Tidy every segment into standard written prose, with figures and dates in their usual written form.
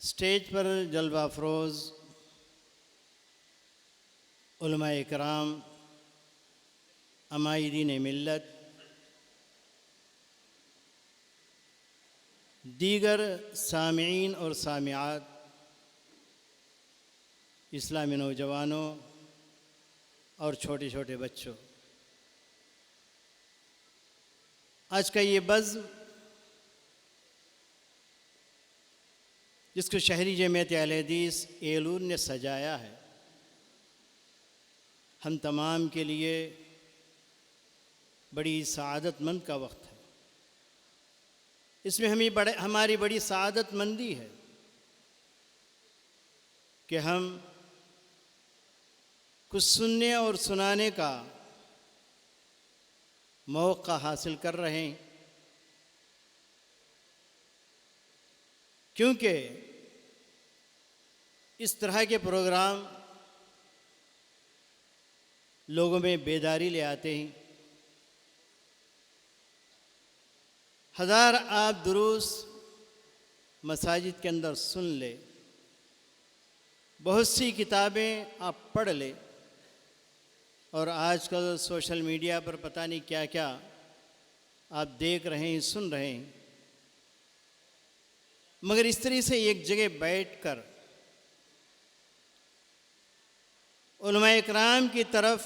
Stage पर जलवा अफरोज़ उलमाए कराम, अमायदीन मिल्लत, दीगर सामीन और सामियात, इस्लामी नौजवानों और छोटे छोटे बच्चों, आज का ये बज़्म जिसको शहरी जमीयत अहले हदीस एलूर ने सजाया है, हम तमाम के लिए बड़ी सआदतमंद का वक्त है। इसमें हमारी बड़ी सआदतमंदी है कि हम कुछ सुनने और सुनाने का मौका हासिल कर रहे हैं, क्योंकि इस तरह के प्रोग्राम लोगों में बेदारी ले आते हैं। हज़ार आप दुरूस मसाजिद के अंदर सुन ले, बहुत सी किताबें आप पढ़ ले, और आजकल सोशल मीडिया पर पता नहीं क्या क्या आप देख रहे हैं, सुन रहे हैं, मगर इस तरह से एक जगह बैठकर उलमाए किराम की तरफ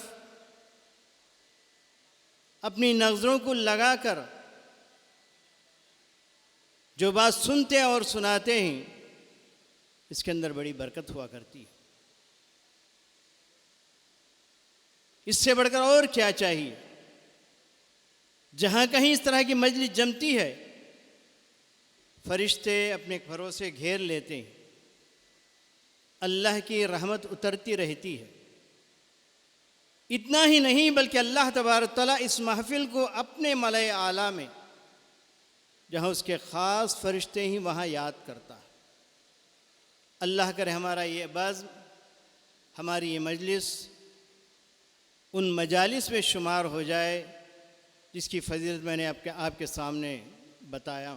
अपनी नज़रों को लगाकर जो बात सुनते और सुनाते हैं, इसके अंदर बड़ी बरकत हुआ करती है। इससे बढ़कर और क्या चाहिए। जहाँ कहीं इस तरह की मजलिस जमती है, फरिश्ते अपने घरों से घेर लेते हैं, अल्लाह की रहमत उतरती रहती है। इतना ही नहीं बल्कि अल्लाह तबारक तआला इस महफिल को अपने मलाए आला में, जहाँ उसके ख़ास फरिश्ते ही वहाँ याद करता है। अल्लाह करे हमारा ये बज़्म, हमारी ये मजलिस उन मजालिस में शुमार हो जाए जिसकी फ़जीलत मैंने आपके सामने बताया।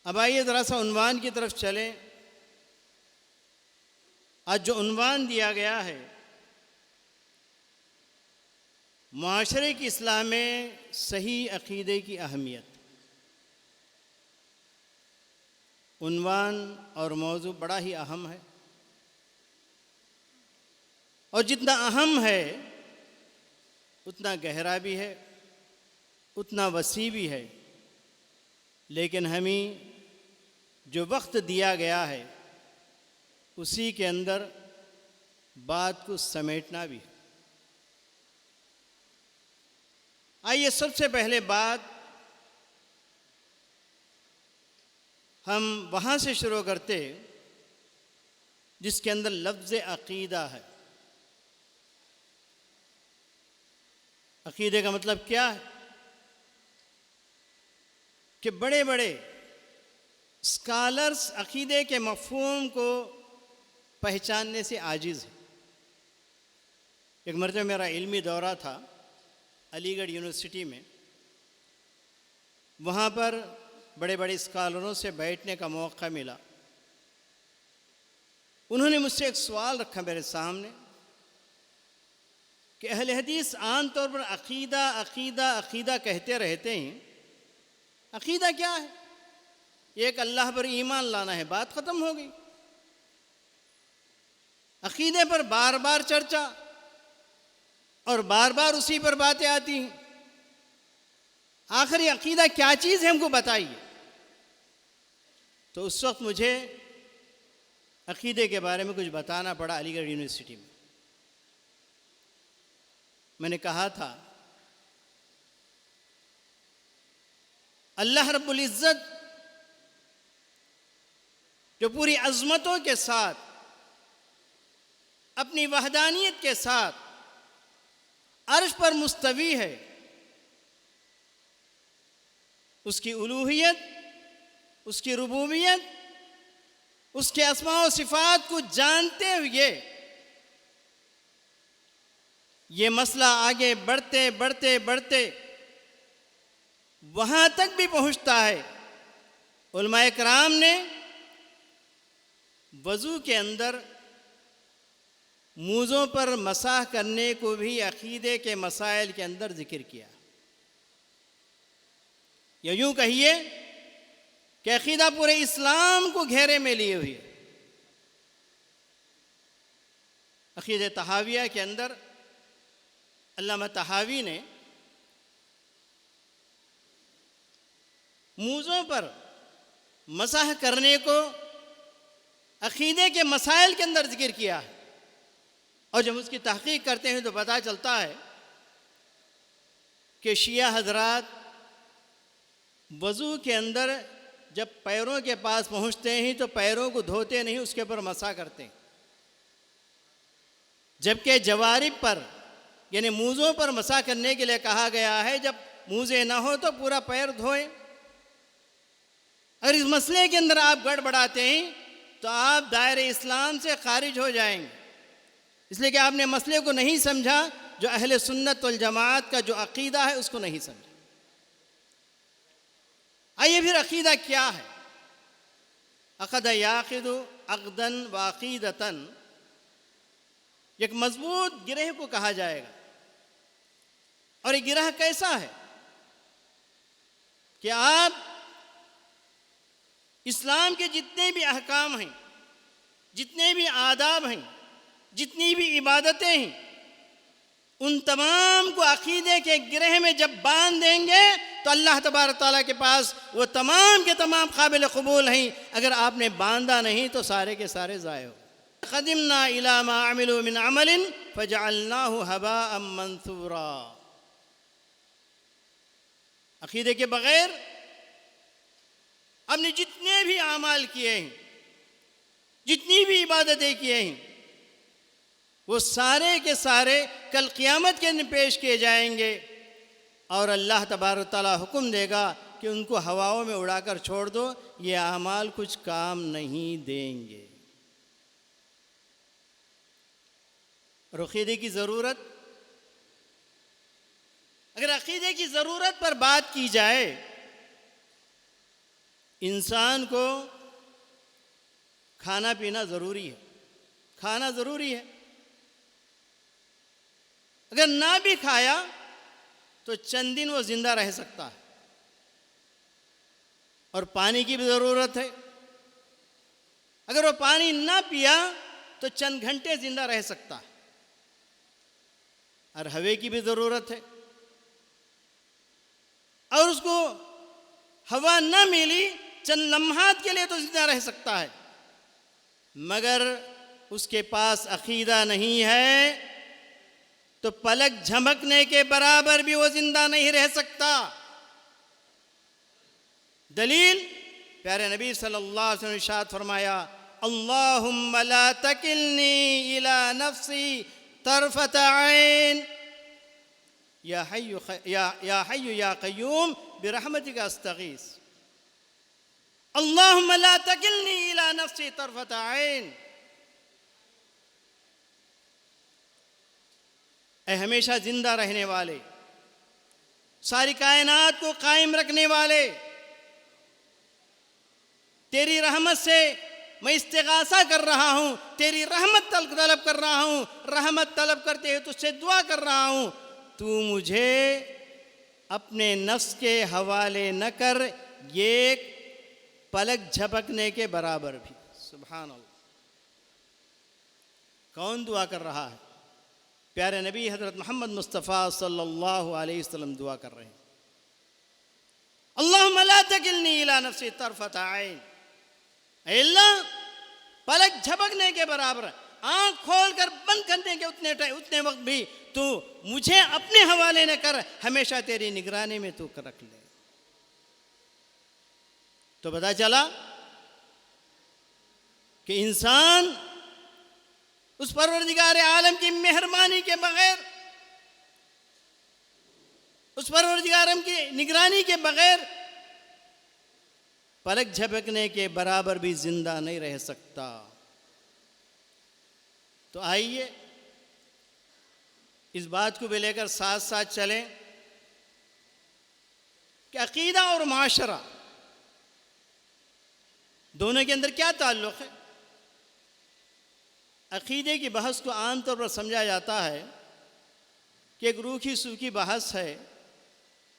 अब आइए ज़रा सा उन्वान की तरफ चलें। आज जो उन्वान दिया गया है, मुआशरे की इस्लाह में सही अक़ीदे की अहमियत। उन्वान और मौजू बड़ा ही अहम है, और जितना अहम है उतना गहरा भी है, उतना वसी भी है। लेकिन हमें जो वक्त दिया गया है उसी के अंदर बात को समेटना भी है। आइए सबसे पहले बात हम वहाँ से शुरू करते जिसके अंदर लफ्ज़ अक़ीदा है। अक़ीदे का मतलब क्या है कि बड़े बड़े स्कॉलर्स अक़ीदे के मफ़हूम को पहचानने से आजिज़ है। एक मरतबा मेरा इल्मी दौरा था अलीगढ़ यूनिवर्सिटी में, वहाँ पर बड़े बड़े स्कॉलरों से बैठने का मौका मिला। उन्होंने मुझसे एक सवाल रखा मेरे सामने कि अहले हदीस आम तौर पर अक़ीदा अक़ीदा अक़ीदा कहते रहते हैं, अक़ीदा क्या है? एक अल्लाह पर ईमान लाना है, बात ख़त्म हो गई। अकीदे पर बार बार चर्चा और बार बार उसी पर बातें आती हैं। आखिर ये अकीदा क्या चीज़ है, हमको बताइए। तो उस वक्त मुझे अकीदे के बारे में कुछ बताना पड़ा अलीगढ़ यूनिवर्सिटी में। मैंने कहा था अल्लाह रब्बुल इज़्ज़त जो पूरी अज़मतों के साथ अपनी वहदानियत के साथ अर्श पर मुस्तवी है, उसकी उलूहियत, उसकी रुबूबियत, उसके अस्मा व सिफ़ात को जानते हुए ये मसला आगे बढ़ते बढ़ते बढ़ते वहाँ तक भी पहुँचता है। उलमाए कराम ने वज़ू के अंदर मूज़ों पर मसाह करने को भी अक़ीदे के मसाइल के अंदर ज़िक्र किया। या यूँ कहिए कि अक़ीदा पूरे इस्लाम को घेरे में लिए हुए। अक़ीदे तहाविया के अंदर अल्लामा तहावी ने मूज़ों पर मसाह करने को अक़ीदे के मसाइल के अंदर ज़िक्र किया है। और जब उसकी तहक़ीक़ करते हैं तो पता चलता है कि शिया हज़रात वज़ू के अंदर जब पैरों के पास पहुँचते हैं तो पैरों को धोते नहीं, उसके ऊपर मसा करते हैं। जबकि जवारिब पर यानी मूज़ों पर मसा करने के लिए कहा गया है, जब मूज़े ना हो तो पूरा पैर धोएं। अगर इस मसले के अंदर आप गड़बड़ाते हैं तो आप दायरे इस्लाम से खारिज हो जाएंगे, इसलिए कि आपने मसले को नहीं समझा, जो अहले सुन्नत वल जमात का जो अक़ीदा है उसको नहीं समझा। आइए फिर अक़ीदा क्या है। अक़द याक़िदु अक़दन व अक़ीदतन, एक मजबूत गिरह को कहा जाएगा। और ये गिरह कैसा है कि आप इस्लाम के जितने भी अहकाम हैं, जितने भी आदाब हैं, जितनी भी इबादतें हैं, उन तमाम को अक़ीदे के गिरह में जब बांध देंगे तो अल्लाह तबारक तआला के पास वो तमाम के तमाम काबिल क़बूल हैं। अगर आपने बांधा नहीं तो सारे के सारे ज़ाय हो। क़दिमना इला मा अमिलू मिन अमलिन फ़जअलनाहु हबाअम मंसूरा। अक़ीदे के बग़ैर आपने जितने भी आमाल किए हैं, जितनी भी इबादतें किए हैं, वो सारे के सारे कल क़यामत के दिन पेश किए जाएंगे और अल्लाह तबारक तआला हुक्म देगा कि उनको हवाओं में उड़ाकर छोड़ दो, ये आमाल कुछ काम नहीं देंगे। और अक़ीदे की ज़रूरत, अगर अक़ीदे की ज़रूरत पर बात की जाए, इंसान को खाना पीना ज़रूरी है, खाना ज़रूरी है। अगर ना भी खाया तो चंद दिन वो ज़िंदा रह सकता है। और पानी की भी ज़रूरत है, अगर वो पानी ना पिया तो चंद घंटे ज़िंदा रह सकता है। और हवा की भी ज़रूरत है, और उसको हवा ना मिली चंद लम्हात के लिए तो ज़िंदा रह सकता है, मगर उसके पास अक़ीदा नहीं है तो पलक झमकने के बराबर भी वो ज़िंदा नहीं रह सकता। दलील प्यारे नबी सल्लल्लाहु अलैहि वसल्लम ने इरशाद फरमाया, अल्लाहुम्मा ला तकिलनी इला नफ्सी तरफत ऐन या हय्यु या क़य्यूम बिरहमतिका अस्तगीस। अल्लाहुम्मा ला तकिलनी इला नफ्सी तरफत ऐन। ऐ हमेशा जिंदा रहने वाले, सारी कायनात को कायम रखने वाले, तेरी रहमत से मैं इस्तिग़ासा कर रहा हूँ, तेरी रहमत तलब कर रहा हूँ, रहमत तलब करते हुए तुझसे दुआ कर रहा हूँ, तू मुझे अपने नफ्स के हवाले न कर, ये पलक झपकने के बराबर भी। सुभान अल्लाह। कौन दुआ कर रहा है? प्यारे नबी हज़रत मोहम्मद मुस्तफ़ा सल्लल्लाहु अलैहि वसल्लम दुआ कर रहे हैं, अल्लाहुम्मा ला तकिलनी इला नफ्सी तरफत ऐन, ऐ अल्लाह पलक झपकने के बराबर, आंख खोलकर बंद करने के उतने वक्त भी तू मुझे अपने हवाले न कर, हमेशा तेरी निगरानी में तू रख ले। तो पता चला कि इंसान उस परवरदिगार आलम की मेहरबानी के बगैर, उस परवरदिगार आलम की निगरानी के बगैर पलक झपकने के बराबर भी जिंदा नहीं रह सकता। तो आइए इस बात को भी लेकर साथ साथ चलें कि अकीदा और माशरा दोनों के अंदर क्या ताल्लुक़ है। अकीदे की बहस को आमतौर पर समझा जाता है कि एक रूखी सूखी बहस है,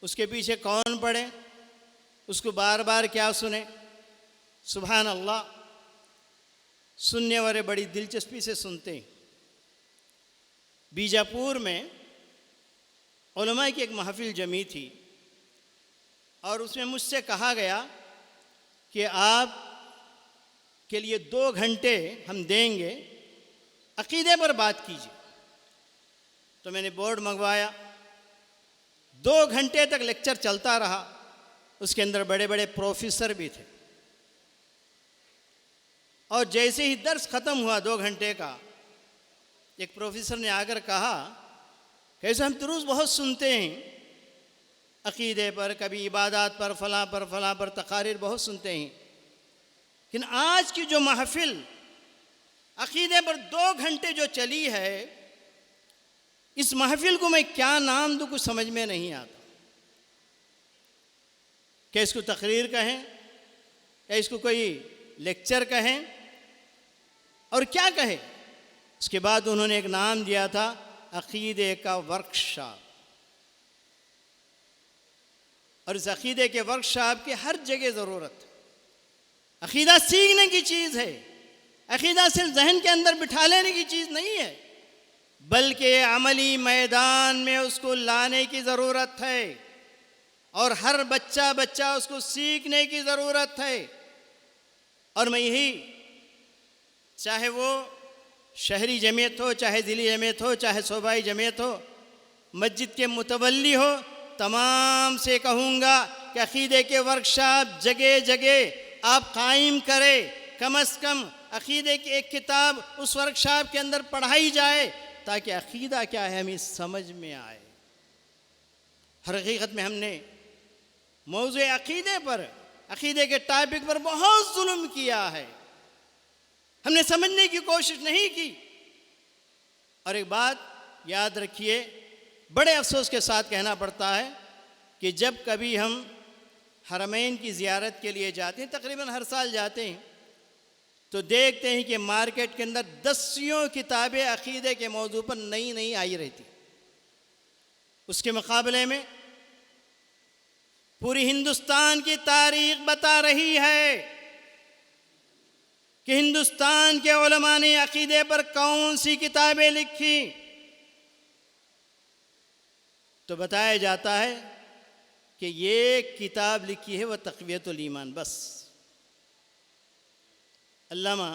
उसके पीछे कौन पड़े, उसको बार बार क्या सुने। सुभान अल्लाह, सुनने वाले बड़ी दिलचस्पी से सुनते हैं। बीजापुर में उलमा की एक महफिल जमी थी और उसमें मुझसे कहा गया कि आप के लिए 2 घंटे हम देंगे, अकीदे पर बात कीजिए। तो मैंने बोर्ड मंगवाया, 2 घंटे तक लेक्चर चलता रहा। उसके अंदर बड़े बड़े प्रोफेसर भी थे और जैसे ही दर्स ख़त्म हुआ 2 घंटे का, एक प्रोफेसर ने आकर कहा, कैसे हम दुरूस बहुत सुनते हैं अकीदे पर, कभी इबादत पर, फलां पर तकारीर बहुत सुनते हैं, लेकिन आज की जो महफिल अकीदे पर 2 घंटे जो चली है, इस महफिल को मैं क्या नाम दूँ कुछ समझ में नहीं आता। क्या इसको तकरीर कहें या इसको कोई लेक्चर कहें और क्या कहें। उसके बाद उन्होंने एक नाम दिया था, अकीदे का वर्कशॉप। और इस अकीदे के वर्कशॉप की हर जगह ज़रूरत है। अकीदा सीखने की चीज़ है, अकीदा सिर्फ जहन के अंदर बिठा लेने की चीज़ नहीं है, बल्कि अमली मैदान में उसको लाने की ज़रूरत है और हर बच्चा उसको सीखने की ज़रूरत है। और मैं यही, चाहे वो शहरी जमीयत हो, चाहे दिली जमीयत हो, चाहे सूबाई जमीयत हो, मस्जिद के मुतवल्ली हो, तमाम से कहूँगा कि अकीदे के वर्कशॉप जगह जगह आप कायम करें। कम अज़ कम अकीदे की एक किताब उस वर्कशॉप के अंदर पढ़ाई जाए ताकि अकीदा क्या है हमें समझ में आए। हर हकीकत में हमने मौज़ू अकीदे पर, अकीदे के टॉपिक पर बहुत जुल्म किया है, हमने समझने की कोशिश नहीं की। और एक बात याद रखिए, बड़े अफसोस के साथ कहना पड़ता है कि जब कभी हम हरमैन की ज़ियारत के लिए जाते हैं, तकरीबन हर साल जाते हैं, तो देखते हैं कि मार्केट के अंदर दसियों किताबें अकीदे के मौजू पर नई नई आई रहती। उसके मुकाबले में पूरी हिंदुस्तान की तारीख बता रही है कि हिंदुस्तान के उलमा ने अकीदे पर कौन सी किताबें लिखी। तो बताया जाता है कि ये किताब लिखी है वह तक़वियतुल ईमान। बस अल्लामा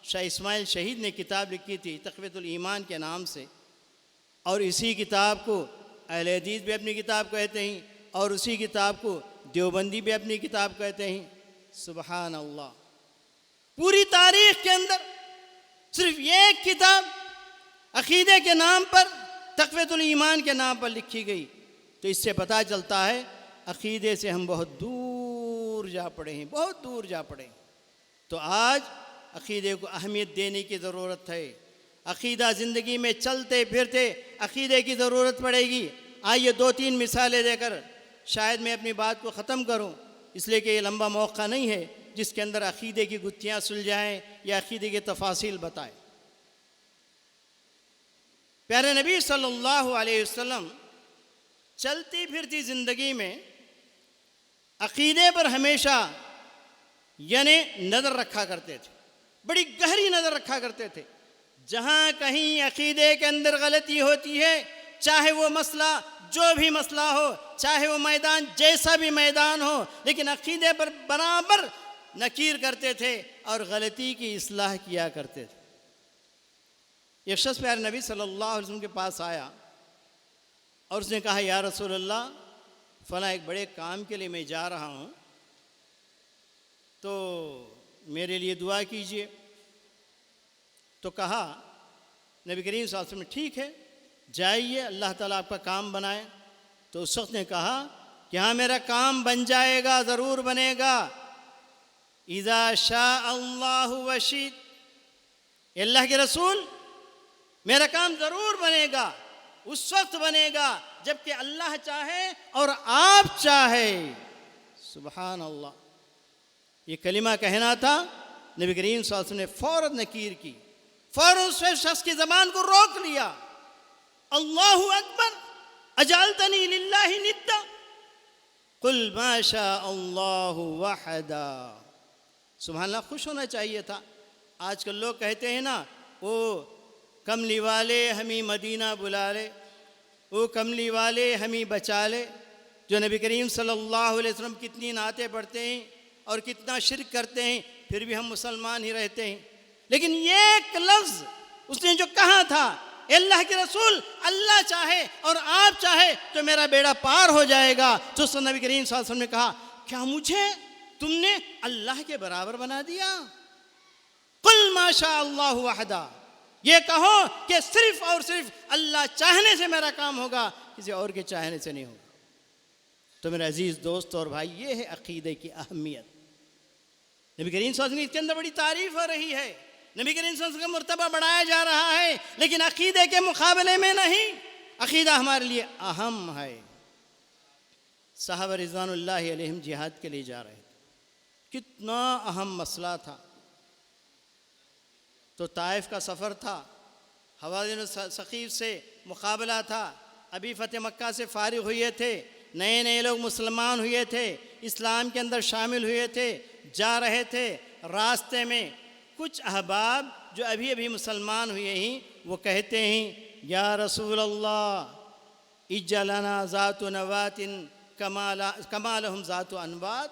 शाह इस्माइल शहीद ने किताब लिखी थी तक़वियतुल ईमान के नाम से, और इसी किताब को अहले हदीस भी अपनी किताब कहते हैं और उसी किताब को देवबंदी भी अपनी किताब कहते हैं। सुबहान अल्लाह, पूरी तारीख़ के अंदर सिर्फ एक किताब अकीदे के नाम पर, तक़वियतुल ईमान के नाम पर लिखी गई। तो इससे पता चलता है अकीदे से हम बहुत दूर जा पड़े हैं, बहुत दूर जा पड़े हैं। तो आज अकीदे को अहमियत देने की ज़रूरत है। अकीदा ज़िंदगी में चलते फिरते अकीदे की ज़रूरत पड़ेगी। आइए 2-3 मिसालें देकर शायद मैं अपनी बात को ख़त्म करूं, इसलिए कि ये लंबा मौका नहीं है जिसके अंदर अकीदे की गुत्थियाँ सुलझाएँ या अकीदे के तफासिल बताएं। प्यारे नबी सल्लल्लाहु अलैहि वसल्लम चलती फिरती ज़िंदगी में अकीदे पर हमेशा यानी नज़र रखा करते थे, बड़ी गहरी नज़र रखा करते थे। जहाँ कहीं अकीदे के अंदर गलती होती है, चाहे वो मसला जो भी मसला हो, चाहे वो मैदान जैसा भी मैदान हो, लेकिन अकीदे पर बराबर नकीर करते थे और गलती की इस्लाह किया करते थे। एक शख्स प्यारे नबी सल्लल्लाहु अलैहि वसल्लम के पास आया और उसने कहा, या रसूल अल्लाह, फ़लाँ एक बड़े काम के लिए मैं जा रहा हूँ, तो मेरे लिए दुआ कीजिए। तो कहा नबी करीम सल्लल्लाहु अलैहि वसल्लम, ठीक है जाइए, अल्लाह ताला आपका काम बनाए। तो उस शख्स ने कहा कि हाँ मेरा काम बन जाएगा, ज़रूर बनेगा। इज़ा शाअ अल्लाहु वशीत, अल्लाह के रसूल मेरा काम ज़रूर बनेगा, उस वक्त बनेगा जबकि अल्लाह चाहे और आप चाहे। सुभान अल्लाह, ये कलिमा कहना था। नबी करीम सल्लल्लाहु अलैहि वसल्लम ने फ़ौरन नकीर की, फ़ौरन उस शख्स की ज़बान को रोक लिया। अल्लाहु अकबर, अजअलतनी लिल्लाहि निद्दा, कुल मा शा अल्लाहु वहदा। सुभान अल्लाह, खुश होना चाहिए था। आजकल लोग कहते हैं ना, वो कमली वाले हमें मदीना बुला ले, वो कमली वाले हमें बचा ले। जो नबी करीम सल्लल्लाहु अलैहि वसल्लम कितनी नाते पढ़ते हैं और कितना शिर्क करते हैं, फिर भी हम मुसलमान ही रहते हैं। लेकिन ये एक लफ्ज़ उसने जो कहा था, अल्लाह के रसूल अल्लाह चाहे और आप चाहे तो मेरा बेड़ा पार हो जाएगा, तो उस नबी करीम सल्लल्लाहु अलैहि वसल्लम ने कहा, क्या मुझे तुमने अल्लाह के बराबर बना दिया? कुल माशा अल्लाह वहदा, ये कहो कि सिर्फ और सिर्फ अल्लाह चाहने से मेरा काम होगा, किसी और के चाहने से नहीं होगा। तो मेरे अजीज़ दोस्त और भाई, ये है अक़ीदे की अहमियत। नबी करीम सल्लल्लाहु अलैहि वसल्लम इसके अंदर बड़ी तारीफ़ हो रही है, नबी करीम सल्लल्लाहु अलैहि वसल्लम का मर्तबा बढ़ाया जा रहा है, लेकिन अक़ीदे के मुकाबले में नहीं। अक़ीदा हमारे लिए अहम है। साहबा रिज़वानुल्लाहि अलैहिम जिहाद के लिए जा रहे थे, कितना अहम मसला था। तो ताइफ का सफ़र था, हवाज़िन सक़ीफ़ से मुकाबला था, अभी फ़तेह मक्का से फ़ारिग़ हुए थे, नए नए लोग मुसलमान हुए थे, इस्लाम के अंदर शामिल हुए थे, जा रहे थे। रास्ते में कुछ अहबाब जो अभी अभी मुसलमान हुए हैं, वो कहते हैं, या रसूल अल्लाह इज्जलना ज़ातु नवातिन कमालहुम ज़ातु अनवात।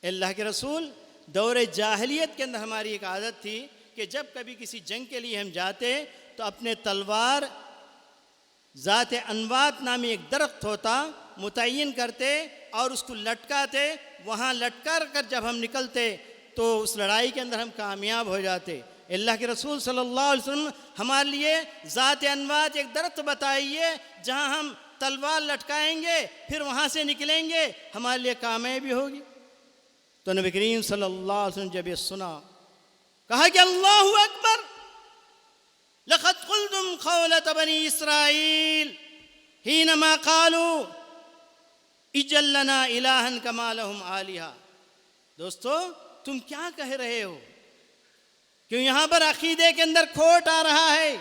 अल्लाह के रसूल, दौरे जाहिलियत के अंदर हमारी एक आदत थी कि जब कभी किसी जंग के लिए हम जाते तो अपने तलवार ज़ात अनवात नामी एक दरख्त होता, मुतय्यन करते और उसको लटकाते। वहाँ लटका कर जब हम निकलते तो उस लड़ाई के अंदर हम कामयाब हो जाते। अल्लाह के रसूल सल्लल्लाहु अलैहि वसल्लम हमारे लिए ज़ात अनवात एक दरख्त बताइए जहाँ हम तलवार लटकाएंगे, फिर वहाँ से निकलेंगे, हमारे लिए कामयाबी होगी। तो नबी करीम सल्लल्लाहु अलैहि वसल्लम जब ये सुना, कहा कि अल्लाहु अकबर, लक़द क़ुल्तुम क़ौलत बनी इस्राईल हीनमा क़ालू इज्जल लना इलाहन कमा लहुम आलिहा। दोस्तों, तुम क्या कह रहे हो? क्यों यहाँ पर अक़ीदे के अंदर खोट आ रहा है,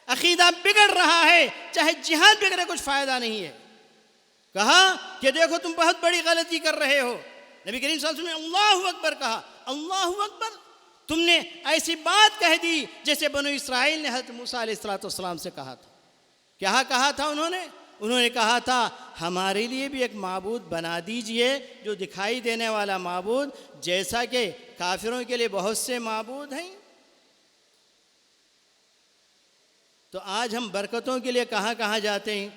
अक़ीदा बिगड़ रहा है, चाहे जिहाद बिगड़े कुछ फ़ायदा नहीं है। कहा कि देखो तुम बहुत बड़ी गलती कर रहे हो। नबी करीम सल्लल्लाहु अलैहि वसल्लम ने अल्लाहु अकबर कहा। अल्लाहु अकबर, तुमने ऐसी बात कह दी जैसे बनु इस्राइल ने हज़रत मूसा अलैहिस्सलाम से कहा था। क्या कहा था उन्होंने कहा था, हमारे लिए भी एक माबूद बना दीजिए जो दिखाई देने वाला माबूद, जैसा कि काफिरों के लिए बहुत से माबूद हैं। तो आज हम बरकतों के लिए कहाँ कहाँ जाते हैं,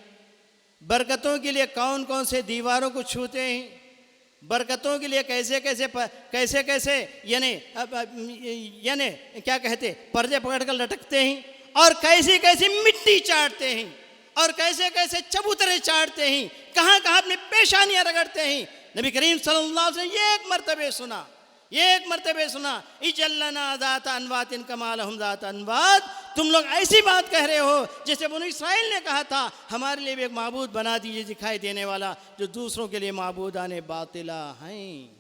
बरकतों के लिए कौन कौन से दीवारों को छूते हैं, बरकतों के लिए कैसे कैसे यानी क्या कहते, पर्दे पकड़ कर लटकते हैं, और कैसी कैसी मिट्टी चाटते हैं, और कैसे कैसे चबूतरे चाटते हैं, कहाँ कहाँ अपनी पेशानियाँ रगड़ते हैं। नबी करीम सल्लल्लाहु अलैहि वसल्लम एक मरतबे सुना, इजल्लना ज़ात अनवातिन कमा लहुम ज़ात अनवात। तुम लोग ऐसी बात कह रहे हो जैसे बनु इस्राइल ने कहा था, हमारे लिए भी एक माबूद बना दीजिए दिखाई देने वाला जो दूसरों के लिए माबूदाने बातिला हैं।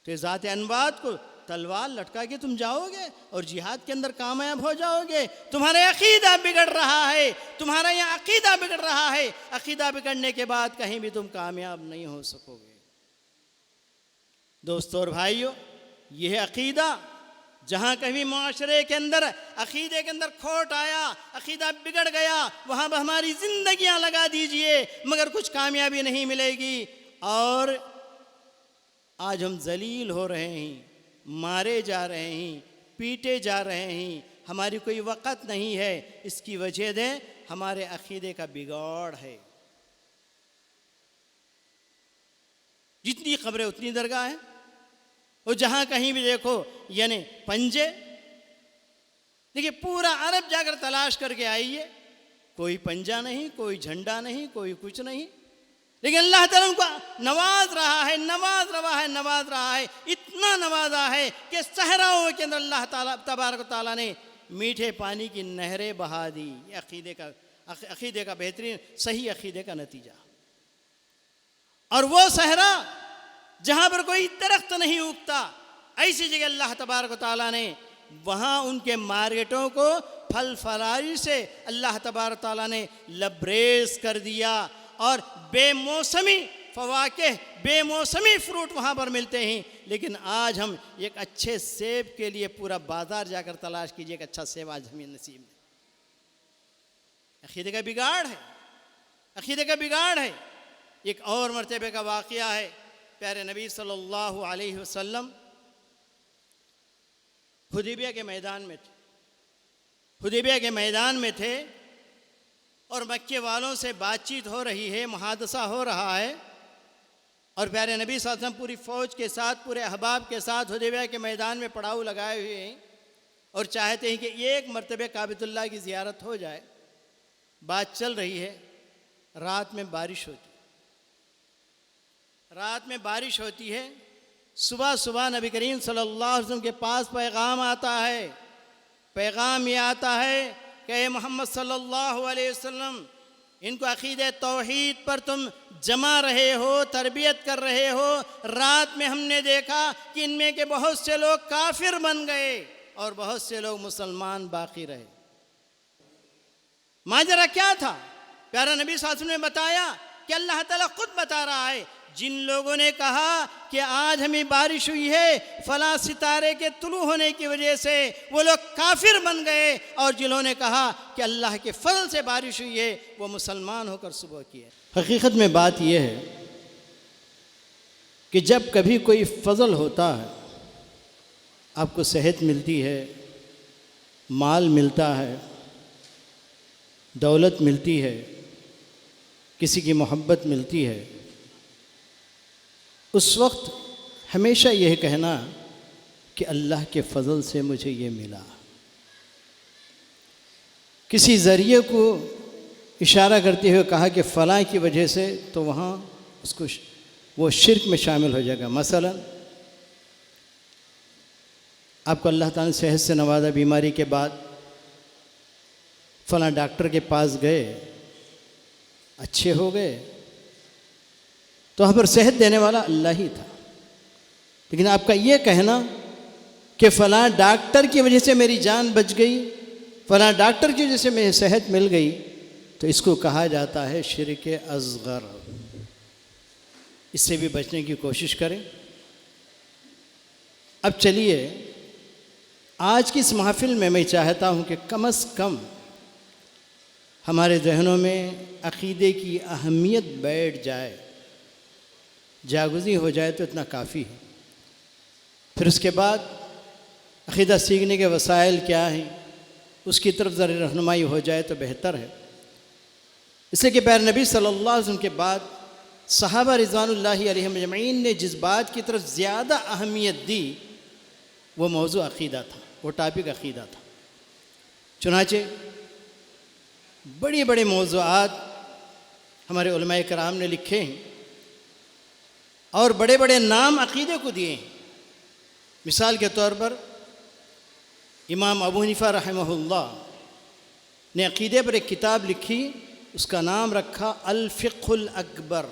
तो ज़ात अनवात को तलवार लटका के तुम जाओगे और जिहाद के अंदर कामयाब हो जाओगे। तुम्हारा अक़ीदा बिगड़ रहा है, तुम्हारा यहाँ अक़ीदा बिगड़ रहा है। अक़ीदा बिगड़ने के बाद कहीं भी तुम कामयाब नहीं हो सकोगे। दोस्तों और भाइयों, यह अक़ीदा जहाँ कभी माशरे के अंदर अकीदे के अंदर खोट आया, अकीदा बिगड़ गया, वहाँ पर हमारी ज़िंदगियाँ लगा दीजिए मगर कुछ कामयाबी नहीं मिलेगी। और आज हम जलील हो रहे हैं, मारे जा रहे हैं, पीटे जा रहे हैं, हमारी कोई वक़्त नहीं है। इसकी वजह दे हमारे अकीदे का बिगाड़ है। जितनी खबरें उतनी दरगाह है, और जहाँ कहीं भी देखो यानी पंजे। देखिए पूरा अरब जाकर तलाश करके आइए, कोई पंजा नहीं, कोई झंडा नहीं, कोई कुछ नहीं। लेकिन अल्लाह ताला उनको नवाज रहा है, नवाज रहा है, इतना नवाजा है कि सहराओं के अंदर अल्लाह ताला तबारक ताला ने मीठे पानी की नहरें बहा दी। अकीदे का बेहतरीन सही अकीदे का नतीजा। और वो सहरा जहाँ पर कोई दरख्त नहीं उगता, ऐसी जगह अल्लाह तबारक ताला ने वहाँ उनके मार्केटों को फल फरारी से अल्लाह तबारक ताला ने लबरेज कर दिया। और बेमौसमी फवाके, बेमौसमी फ्रूट वहाँ पर मिलते हैं। लेकिन आज हम एक अच्छे सेब के लिए पूरा बाजार जाकर तलाश कीजिए, एक अच्छा सेब आज हमें नसीब में। अकीदे का बिगाड़ है, अकीदे का बिगाड़ है। एक और मरतबे का वाक़या है, प्यारे नबी सल्लल्लाहु अलैहि वसल्लम हुदैबिया के मैदान में थे, हुदैबिया के मैदान में थे और मक्के वालों से बातचीत हो रही है, मुहादसा हो रहा है। और प्यारे नबी सल्लल्लाहु अलैहि वसल्लम पूरी फ़ौज के साथ, पूरे अहबाब के साथ हुदैबिया के मैदान में पड़ाव लगाए हुए हैं और चाहते हैं कि एक मरतबे काबतुल्लाह की ज़ियारत हो जाए। बात चल रही है, रात में बारिश होती, रात में बारिश होती है। सुबह सुबह नबी करीम सल्लल्लाहु अलैहि वसल्लम के पास पैगाम आता है। पैगाम ये आता है कि मोहम्मद सल्लल्लाहु अलैहि वसल्लम, इनको अक़ीदे तौहीद पर तुम जमा रहे हो, तरबियत कर रहे हो। रात में हमने देखा कि इनमें के बहुत से लोग काफिर बन गए और बहुत से लोग मुसलमान बाकी रहे। माजरा क्या था? प्यारा नबी सल्लल्लाहु अलैहि वसल्लम ने बताया कि अल्लाह ताला खुद बता रहा है, जिन लोगों ने कहा कि आज हमें बारिश हुई है फला सितारे के तुलू होने की वजह से, वो लोग काफिर बन गए। और जिन्होंने कहा कि अल्लाह के फजल से बारिश हुई है, वो मुसलमान होकर सुबह की है। हकीकत में बात यह है कि जब कभी कोई फजल होता है, आपको सेहत मिलती है, माल मिलता है, दौलत मिलती है, किसी की मोहब्बत मिलती है, उस वक्त हमेशा यह कहना कि अल्लाह के फजल से मुझे ये मिला। किसी ज़रिए को इशारा करते हुए कहा कि फ़लाँ की वजह से, तो वहाँ उसको वो शिर्क में शामिल हो जाएगा। मसलन आपको अल्लाह ताला ने सेहत से नवाजा, बीमारी के बाद फ़लाँ डॉक्टर के पास गए, अच्छे हो गए, तो वहाँ पर सेहत देने वाला अल्लाह ही था। लेकिन आपका ये कहना कि फ़लाँ डॉक्टर की वजह से मेरी जान बच गई, फ़लाँ डॉक्टर की वजह से मेरी सेहत मिल गई, तो इसको कहा जाता है शिर्क असग़र। इससे भी बचने की कोशिश करें। अब चलिए, आज की इस महफ़िल में मैं चाहता हूँ कि कम से कम हमारे जहनों में अक़ीदे की अहमियत बैठ जाए, जागुज़ी हो जाए तो इतना काफ़ी है। फिर उसके बाद अक़ीदा सीखने के वसाइल क्या हैं, उसकी तरफ ज़रा रहनुमाई हो जाए तो बेहतर है। इसलिए कि प्यारे नबी सल्लल्लाहु अलैहि वसल्लम के बाद सहाबा रिज़वानुल्लाहि अलैहिम अजमईन ने जिस बात की तरफ ज़्यादा अहमियत दी, वो मौज़ू अक़ीदा था, वो टॉपिक अक़ीदा था। चुनाचे बड़े बड़े मौज़ूआत हमारे उलमाए कराम ने लिखे हैं और बड़े बड़े नाम अक़ीदे को दिए हैं। मिसाल के तौर पर इमाम अबू हनीफ़ा रहमहुल्लाह ने अक़ीदे पर एक किताब लिखी, उसका नाम रखा अल-फ़िक़्हुल अकबर।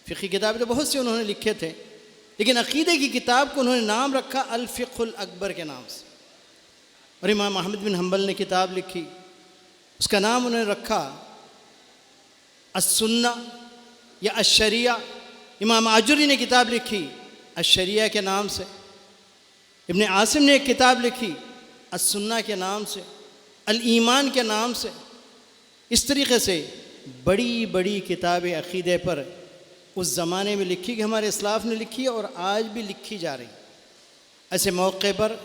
फ़िक़्ही किताबें तो बहुत सी उन्होंने लिखे थे, लेकिन अक़ीदे की किताब को उन्होंने नाम रखा अल-फ़िक़्हुल अकबर के नाम से। और इमाम अहमद बिन हम्बल ने किताब लिखी, उसका नाम उन्होंने रखा अस्सुन्ना या अश्शरिया। इमाम आजुरी ने किताब लिखी अश्शरिया के नाम से। इब्न आसिम ने एक किताब लिखी अस्सुन्ना के नाम से, अल ईमान के नाम से। इस तरीक़े से बड़ी बड़ी किताबें अक़ीदे पर उस ज़माने में लिखी कि हमारे इस्लाफ़ ने लिखी और आज भी लिखी जा रही। ऐसे मौके पर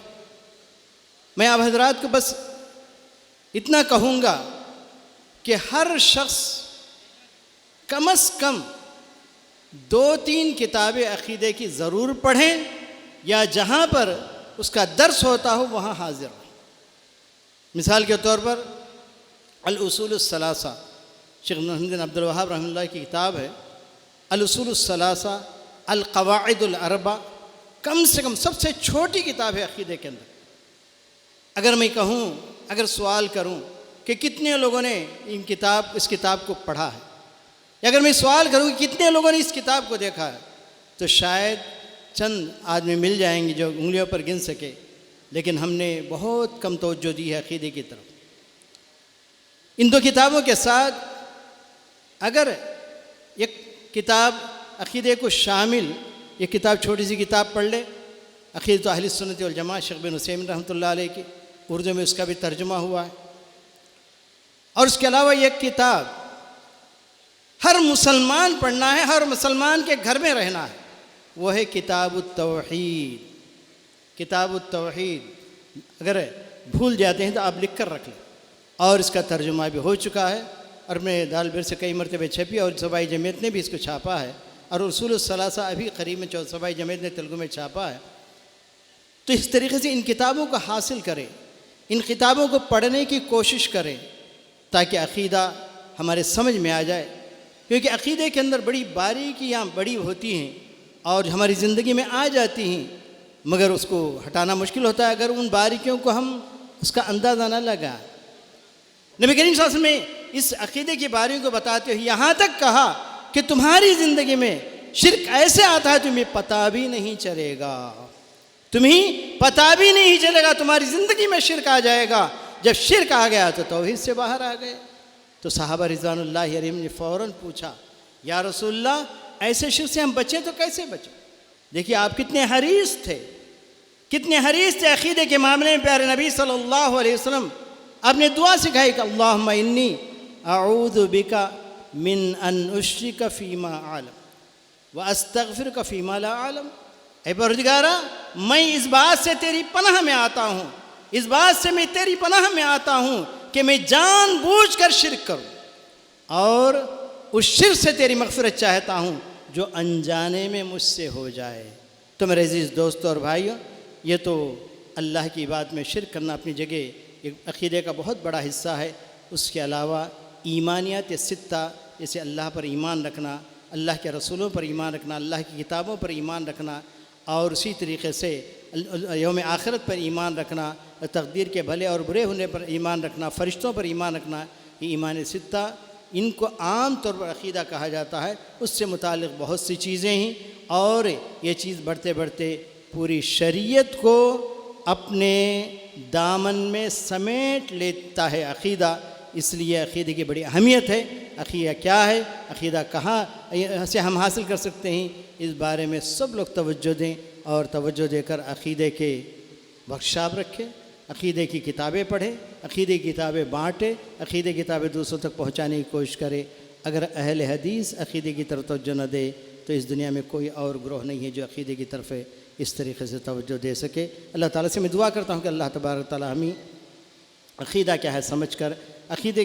मैं आप हज़रात को बस इतना कहूँगा कि हर शख्स कम अज़ कम 2-3 किताबें अक़ीदे की ज़रूर पढ़ें, या जहाँ पर उसका दर्स होता हो वहाँ हाज़िर रहें। मिसाल के तौर पर अल उसूलुस सलासा, शेख मुहम्मद अब्दुल वहाब रहमतुल्लाह की किताब है अल उसूलुस सलासा अल क़वाइदुल अरबा। कम से कम सबसे छोटी किताब है अक़ीदे के अंदर। अगर मैं कहूँ, अगर सवाल करूँ कि कितने लोगों ने इस किताब को पढ़ा है, या अगर मैं सवाल करूँ कि कितने लोगों ने इस किताब को देखा है, तो शायद चंद आदमी मिल जाएंगे जो उंगलियों पर गिन सके। लेकिन हमने बहुत कम तवज्जो दी है अक़ीदे की तरफ। इन 2 किताबों के साथ अगर एक किताब अक़ीदे को शामिल, एक किताब छोटी सी किताब पढ़ ले, अक़ीदत अहले सुन्नत वल जमाअत शेख बिन हुसैन रहमतुल्लाह अलैह की, उर्दू में उसका भी तर्जुमा हुआ है। और उसके अलावा एक किताब हर मुसलमान पढ़ना है, हर मुसलमान के घर में रहना है, वो है किताबुत तौहीद। किताबुत तौहीद अगर भूल जाते हैं तो आप लिख कर रख लें। और इसका तर्जुमा भी हो चुका है और मैं दालबिर से कई मरतबे छपी, और सबाई जमीयत ने भी इसको छापा है, और उसूलुस सलासा अभी करीब में सबाई जमीयत ने तेलुगु में छापा है। तो इस तरीके से इन किताबों को हासिल करें, इन किताबों को पढ़ने की कोशिश करें, ताकि अक़ीदा हमारे समझ में आ जाए। क्योंकि अक़ीदे के अंदर बड़ी बारीकियाँ बड़ी होती हैं और हमारी ज़िंदगी में आ जाती हैं, मगर उसको हटाना मुश्किल होता है अगर उन बारीकियों को हम उसका अंदाज़ा न लगा। नबी करीम सल्लल्लाहु अलैहि वसल्लम ने इस अक़ीदे की बारियों को बताते हुए यहाँ तक कहा कि तुम्हारी ज़िंदगी में शिर्क ऐसे आता है तुम्हें पता भी नहीं चलेगा, तुम्हें पता भी नहीं चलेगा, तुम्हारी ज़िंदगी में शिर्क आ जाएगा। जब शिर्क आ गया तो तौहीद से बाहर आ गए। तो सहाबा रिज़वानुल्लाहि अलैहिम ने फ़ौरन पूछा, या रसूलल्लाह ऐसे शिर्क से हम बचें तो कैसे बचें? देखिए आप कितने हरीस थे, कितने हरीस थे अक़ीदे के मामले में। प्यारे नबी सल्लल्लाहु अलैहि वसल्लम आपने दुआ सिखाई कि अल्लाहुम्मा इन्नी अऊज़ु बिका मिन अन उश्रिका फ़ीमा आलम व अस्तग़फ़िरुका फ़ीमा ला आलम। ऐ परवरदिगारा, मैं इस बात से तेरी पनाह में आता हूँ, इस बात से मैं तेरी पनाह में आता हूँ कि मैं जानबूझकर शिर्क करूँ, और उस शिर्क से तेरी मग़फ़िरत चाहता हूँ जो अनजाने में मुझसे हो जाए। तो मेरे अज़ीज़ दोस्तों और भाइयों, ये तो अल्लाह की बात में शिर्क करना अपनी जगह एक अक़ीदे का बहुत बड़ा हिस्सा है। उसके अलावा ईमानियात सित्ता, जैसे अल्लाह पर ईमान रखना, अल्लाह के रसूलों पर ईमान रखना, अल्लाह की किताबों पर ईमान रखना, और उसी तरीक़े से यौम आखिरत पर ईमान रखना, तक़दीर के भले और बुरे होने पर ईमान रखना, फ़रिश्तों पर ईमान रखना, ये ईमान सित्ता, इनको आम तौर पर अक़ीदा कहा जाता है। उससे मुतालिक़ बहुत सी चीज़ें हैं, और ये चीज़ बढ़ते बढ़ते पूरी शरीयत को अपने दामन में समेट लेता है अक़ीदा। इसलिए अक़ीदे की बड़ी अहमियत है। अक़ीदा क्या है, अक़ीदा कहाँ से हम हासिल कर सकते हैं, इस बारे में सब लोग तवज्जो दें, और तवज्जो देकर अक़ीदे के वर्कशॉप रखें, अक़ीदे की किताबें पढ़ें, अक़ीदे की किताबें बाँटें, अक़ीदे की किताबें दूसरों तक पहुँचाने की कोशिश करें। अगर अहले हदीस अक़ीदे की तरफ तवज्जो न दे तो इस दुनिया में कोई और ग्रोह नहीं है जो अक़ीदे की तरफ इस तरीक़े से तवज्जो दे सके। अल्लाह ताला से मैं दुआ करता हूँ कि अल्लाह तबारक तआला हमें अक़ीदा क्या है समझकर अक़ीदे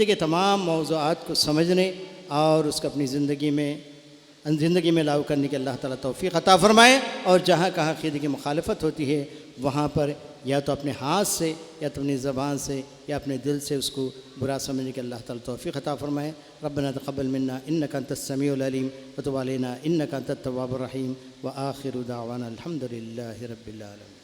के तमाम मौज़ूआत को समझने और उसको अपनी ज़िंदगी में लागू करने की अल्लाह ताला तौफ़ीक़ अता फ़रमाए। और जहाँ कहाँ अक़ीदे की मुखालफत होती है वहाँ पर या तो अपने हाथ से, या तो अपनी ज़बान से, या अपने दिल से उसको बुरा समझने की अल्लाह ताला तौफ़ीक़ अता फ़रमाए। रब्बना तक़ब्बल मिन्ना इन्नका अंतस समीउल अलीम व तुब अलैना इन्नका अंतत तव्वाबुर रहीम व आखिरु दावाना अल्हम्दुलिल्लाहि रब्बिल आलमीन।